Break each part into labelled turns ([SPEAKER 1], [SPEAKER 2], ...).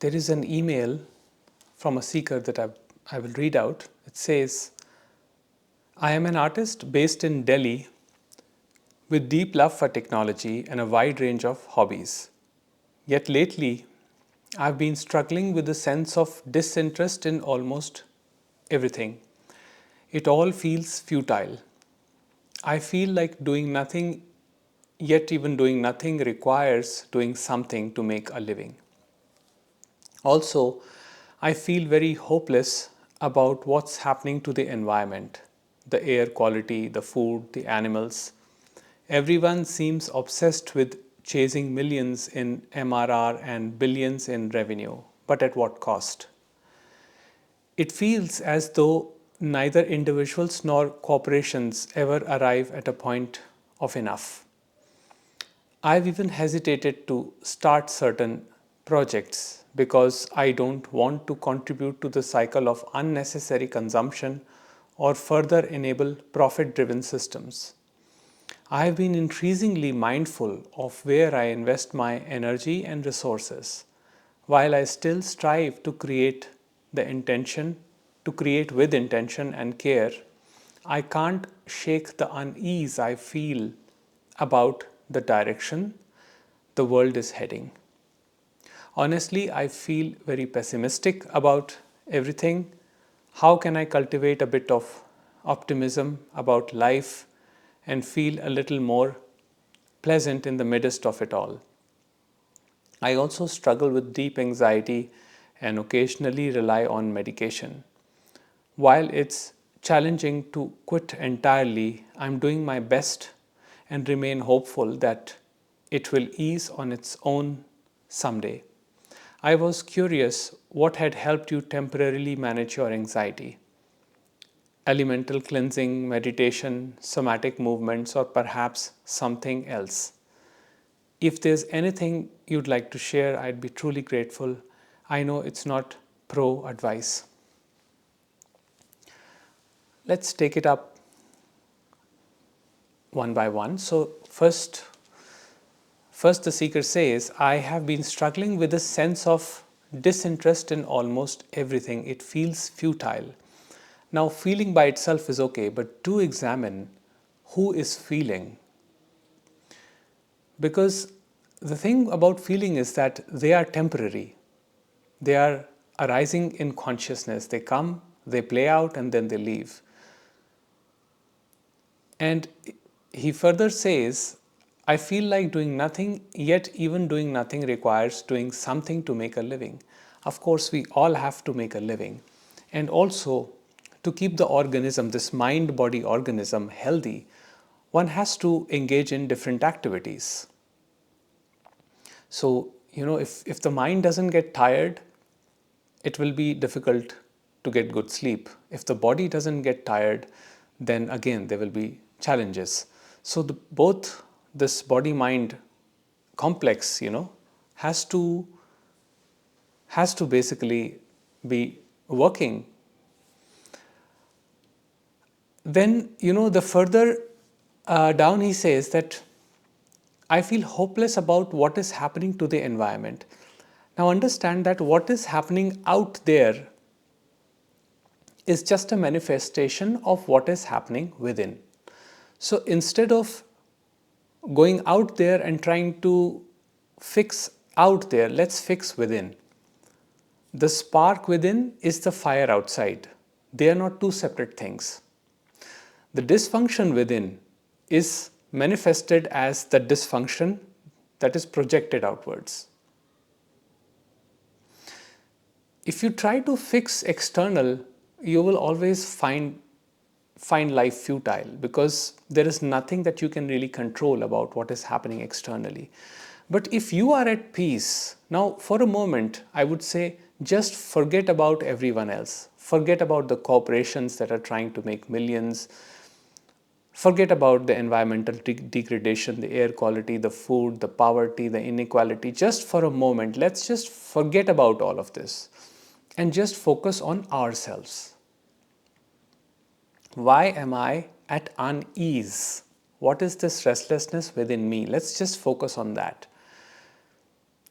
[SPEAKER 1] There is an email from a seeker that I will read out. It says, I am an artist based in Delhi with deep love for technology and a wide range of hobbies. Yet lately, I've been struggling with a sense of disinterest in almost everything. It all feels futile. I feel like doing nothing, yet even doing nothing requires doing something to make a living. Also, I feel very hopeless about what's happening to the environment, the air quality, the food, the animals. Everyone seems obsessed with chasing millions in MRR and billions in revenue, but at what cost? It feels as though neither individuals nor corporations ever arrive at a point of enough. I've even hesitated to start certain projects because I don't want to contribute to the cycle of unnecessary consumption or further enable profit driven systems. I have been increasingly mindful of where I invest my energy and resources, while I still strive to create with intention and care. I can't shake the unease I feel about the direction the world is heading. Honestly, I feel very pessimistic about everything. How can I cultivate a bit of optimism about life and feel a little more pleasant in the midst of it all? I also struggle with deep anxiety and occasionally rely on medication. While it's challenging to quit entirely, I'm doing my best and remain hopeful that it will ease on its own someday. I was curious what had helped you temporarily manage your anxiety. Elemental cleansing, meditation, somatic movements, or perhaps something else. If there's anything you'd like to share, I'd be truly grateful. I know it's not pro advice. Let's take it up one by one. So, first the seeker says, I have been struggling with a sense of disinterest in almost everything. It feels futile. Now, feeling by itself is okay, but do examine who is feeling. Because the thing about feeling is that they are temporary. They are arising in consciousness. They come, they play out, and then they leave. And he further says, I feel like doing nothing, yet even doing nothing requires doing something to make a living. Of course, we all have to make a living. And also, to keep the organism, this mind body organism, healthy, one has to engage in different activities. So, if the mind doesn't get tired, it will be difficult to get good sleep. If the body doesn't get tired, then again there will be challenges. So both this body mind complex, has to basically be working. Then the further down he says that I feel hopeless about what is happening to the environment. Now understand that what is happening out there is just a manifestation of what is happening within. So instead of going out there and trying to fix out there, let's fix within. The spark within is the fire outside. They are not two separate things. The dysfunction within is manifested as the dysfunction that is projected outwards. If you try to fix external, you will always find life futile because there is nothing that you can really control about what is happening externally. But if you are at peace, now for a moment, I would say just forget about everyone else. Forget about the corporations that are trying to make millions. Forget about the environmental degradation, the air quality, the food, the poverty, the inequality. Just for a moment, let's just forget about all of this and just focus on ourselves. Why am I at unease? What is this restlessness within me? Let's just focus on that.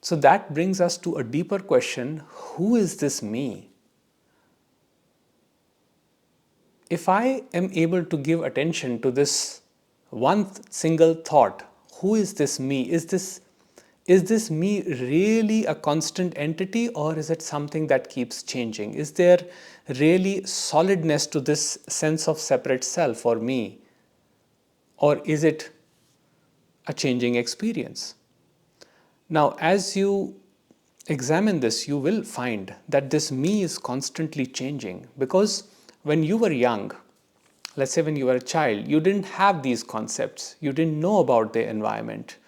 [SPEAKER 1] So that brings us to a deeper question: who is this me? If I am able to give attention to this one single thought, who is this me? Is this me really a constant entity, or is it something that keeps changing? Is there really solidness to this sense of separate self or me? Or is it a changing experience? Now, as you examine this, you will find that this me is constantly changing, because when you were young, let's say when you were a child, you didn't have these concepts. You didn't know about the environment.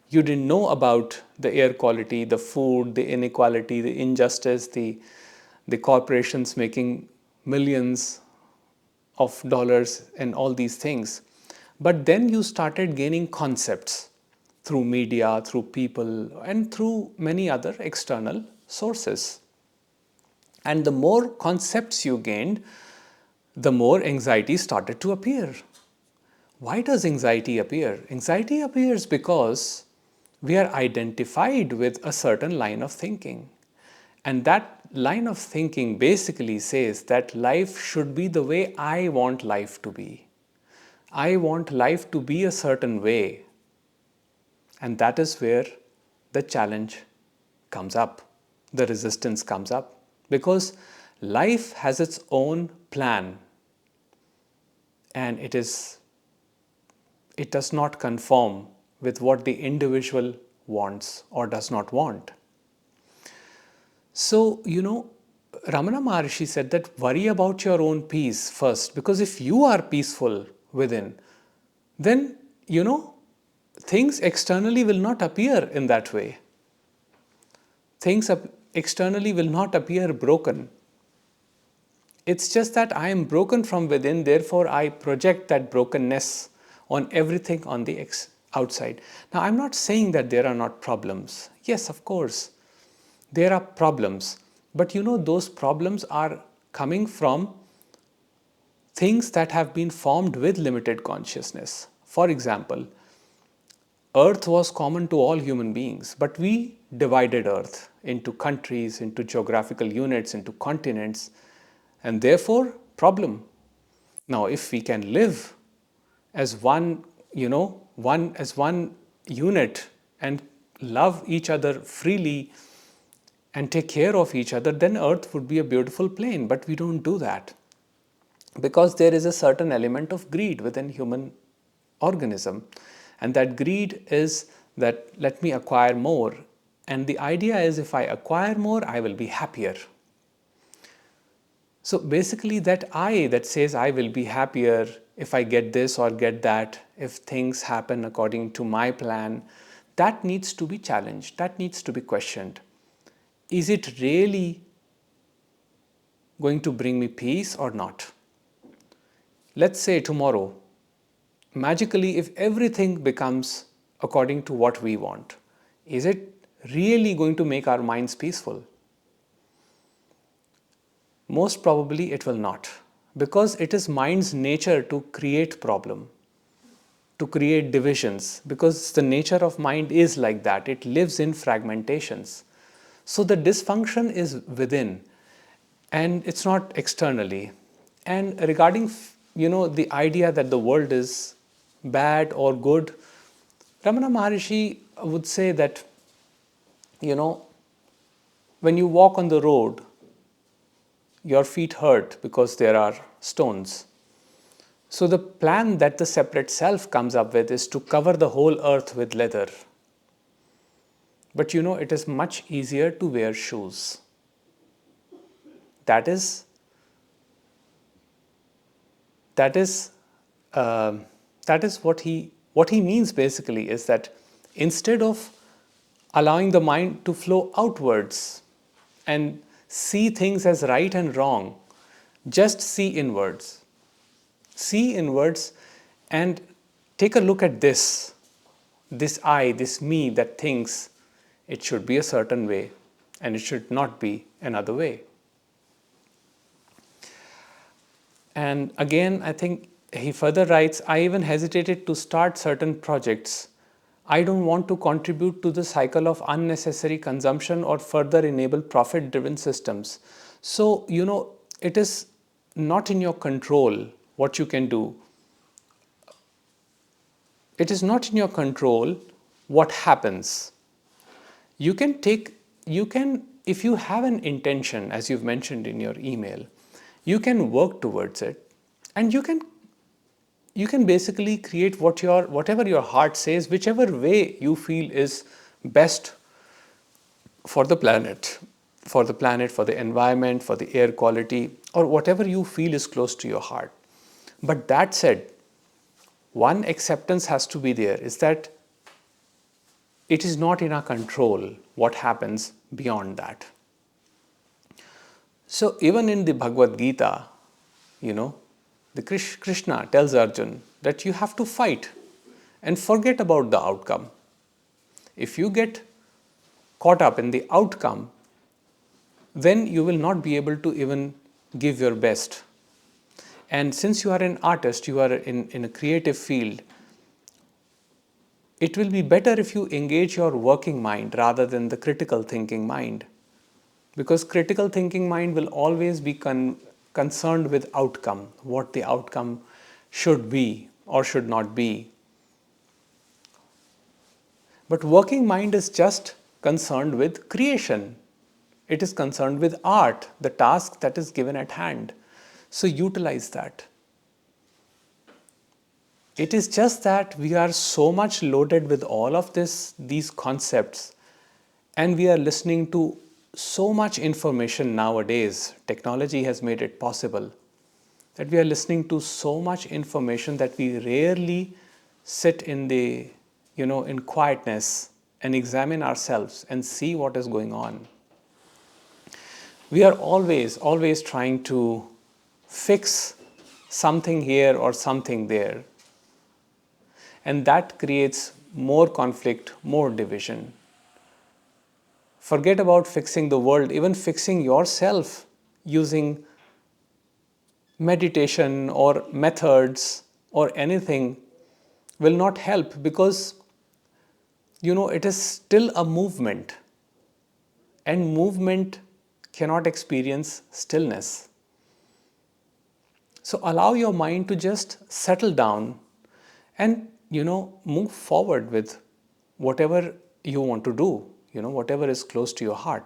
[SPEAKER 1] You didn't know about the air quality, the food, the inequality, the injustice, the corporations making millions of dollars and all these things. But then you started gaining concepts through media, through people, and through many other external sources. And the more concepts you gained, the more anxiety started to appear. Why does anxiety appear? Anxiety appears because we are identified with a certain line of thinking. And that line of thinking basically says that life should be the way I want life to be. I want life to be a certain way. And that is where the challenge comes up, the resistance comes up. Because life has its own plan, and it does not conform with what the individual wants or does not want. So, Ramana Maharshi said that worry about your own peace first, because if you are peaceful within, then, things externally will not appear in that way. Things externally will not appear broken. It's just that I am broken from within, therefore I project that brokenness on everything on the outside. Now, I'm not saying that there are not problems. Yes, of course, there are problems. But those problems are coming from things that have been formed with limited consciousness. For example, Earth was common to all human beings, but we divided Earth into countries, into geographical units, into continents, and therefore, problem. Now, if we can live as one unit and love each other freely and take care of each other, then Earth would be a beautiful plane. But we don't do that, because there is a certain element of greed within human organism, and that greed is that let me acquire more, and the idea is if I acquire more, I will be happier. So basically, that I that says I will be happier if I get this or get that, if things happen according to my plan, that needs to be challenged, that needs to be questioned. Is it really going to bring me peace or not? Let's say tomorrow, magically, if everything becomes according to what we want, is it really going to make our minds peaceful? Most probably it will not, because it is mind's nature to create problem, to create divisions, because the nature of mind is like that. It lives in fragmentations. So the dysfunction is within, and it's not externally. And regarding the idea that the world is bad or good, Ramana Maharishi would say that when you walk on the road, your feet hurt because there are stones. So the plan that the separate self comes up with is to cover the whole earth with leather. But it is much easier to wear shoes. That is what he means basically, is that instead of allowing the mind to flow outwards and see things as right and wrong, just see inwards. See inwards and take a look at this I, this me that thinks it should be a certain way and it should not be another way. And again, I think he further writes, I even hesitated to start certain projects I don't want to contribute to the cycle of unnecessary consumption or further enable profit driven systems. So, it is not in your control what you can do. It is not in your control what happens. If you have an intention, as you've mentioned in your email, you can work towards it, and you can basically create whatever your heart says, whichever way you feel is best for the planet, for the environment, for the air quality, or whatever you feel is close to your heart. But that said, one acceptance has to be there, is that it is not in our control what happens beyond that. So even in the Bhagavad Gita, the Krishna tells Arjun that you have to fight and forget about the outcome. If you get caught up in the outcome, then you will not be able to even give your best. And since you are an artist, you are in a creative field, it will be better if you engage your working mind rather than the critical thinking mind. Because critical thinking mind will always be concerned with outcome, what the outcome should be or should not be. But working mind is just concerned with creation. It is concerned with art, the task that is given at hand. So utilize that. It is just that we are so much loaded with all of these concepts, and we are listening to so much information nowadays. Technology has made it possible that we are listening to so much information that we rarely sit in quietness and examine ourselves and see what is going on. We are always trying to fix something here or something there. And that creates more conflict, more division. Forget about fixing the world, even fixing yourself using meditation or methods or anything will not help, because it is still a movement, and movement cannot experience stillness. So allow your mind to just settle down and move forward with whatever you want to do, whatever is close to your heart.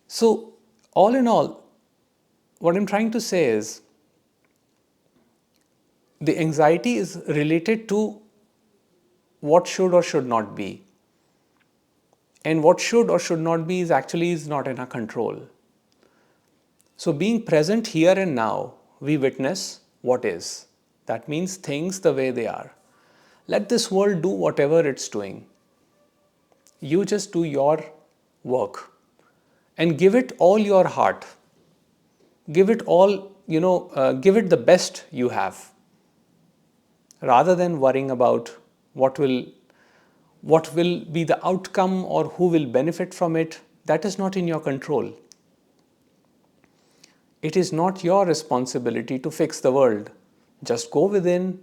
[SPEAKER 1] So all in all, what I'm trying to say is, the anxiety is related to what should or should not be. And what should or should not be is not in our control. So being present here and now, we witness what is. That means things the way they are. Let this world do whatever it's doing. You just do your work and give it all your heart. Give it all, give it the best you have, rather than worrying about what will be the outcome or who will benefit from it. That is not in your control. It is not your responsibility to fix the world. Just go within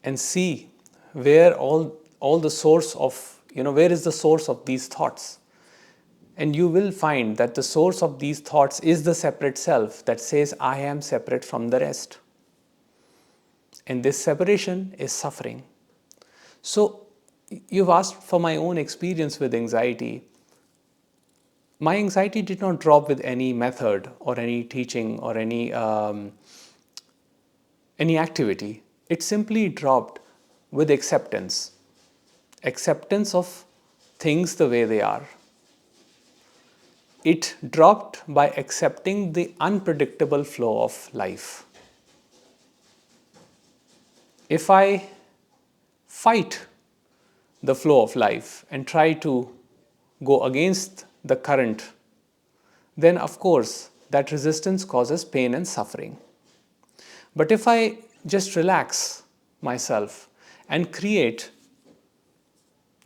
[SPEAKER 1] and see where all the source of, where is the source of these thoughts. And you will find that the source of these thoughts is the separate self that says, I am separate from the rest. And this separation is suffering. So you've asked for my own experience with anxiety. My anxiety did not drop with any method or any teaching or any activity. It simply dropped with acceptance. Acceptance of things the way they are. It dropped by accepting the unpredictable flow of life. If I fight the flow of life and try to go against the current, then of course that resistance causes pain and suffering. But if I just relax myself and create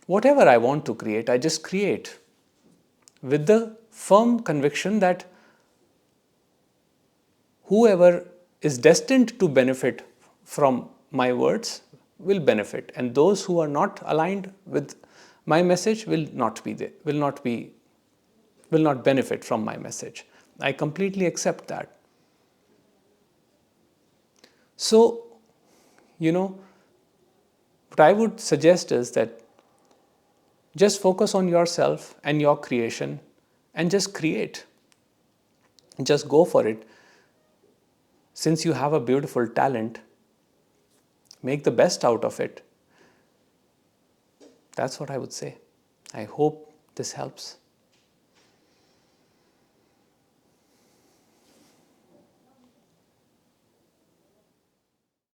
[SPEAKER 1] whatever I want to create, I just create with the firm conviction that whoever is destined to benefit from my words will benefit, and those who are not aligned with my message will not benefit from my message. I completely accept that. So, what I would suggest is that just focus on yourself and your creation and just create. Just go for it. Since you have a beautiful talent, make the best out of it. That's what I would say. I hope this helps.